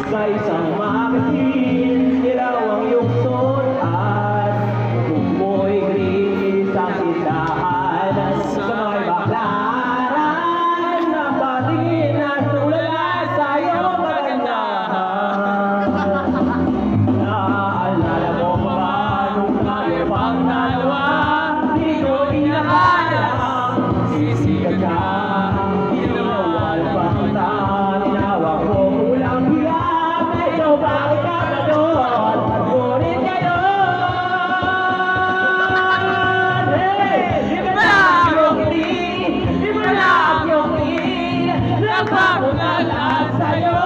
Sa isang magasin, ilaw ang iyong suot. Kung mo'y green sa tindahan, sa mga baklaran, napatingin at tulala sa iyong kagandahan. Naaalala mo ba nung tayo pang dalawa? Di ko inaalam, sisikat ka. Inawal pa kita, tinawag mo ulang bilang. Medyo bakit ka na doon? Ngunit ngayon, hey! Di ba na yung ngiti? Di ba na yung ngiti? Nagbago na lahat sa'yo.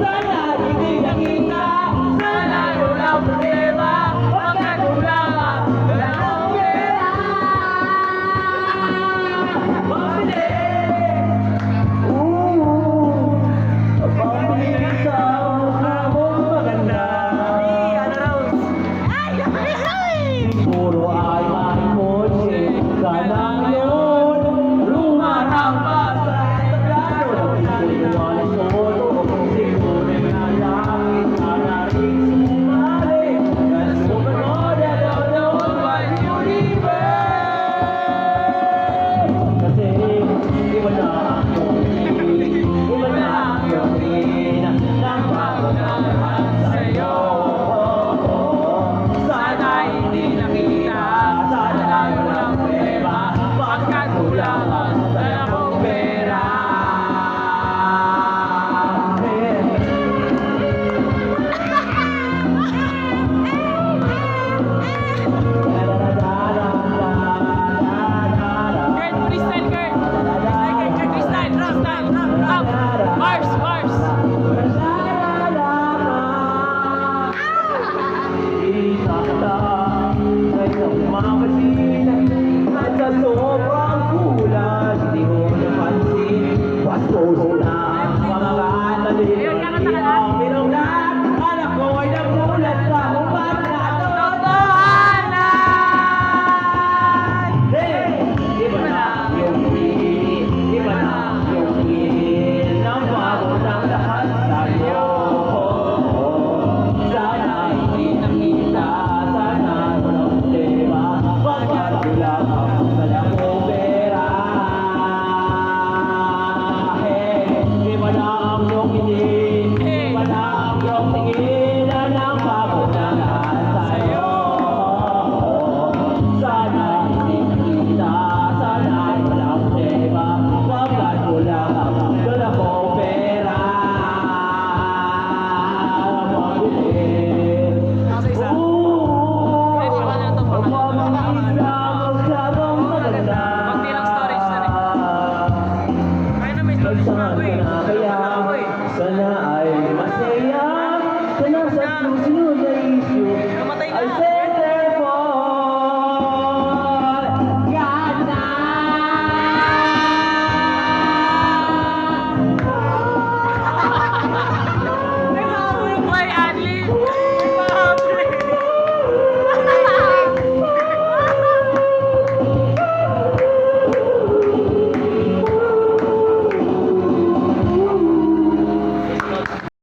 Sana hindi nakita, sana walang problema. Huwag ka kulangan, walang pera. Pabili sa mukha mong maganda. Puro ay maikotse ka na ngayon. Lumarang pa sa tablado. Siguro na solo, siguro na langit na narin sumali. At sumunod at doon by universe. Kasi iba na akong iba na akong nagbago na lahat sa'yo. Sana hindi nakita, sana walang problema. Pagkat kulangan, wala akong pera. Kurt, freestyle, Kurt. Freestyle, Kurt, freestyle. Rap, rap, rap, rap. Bars, bars. At sa sobrang kulang, hindi mo napansin, bastos na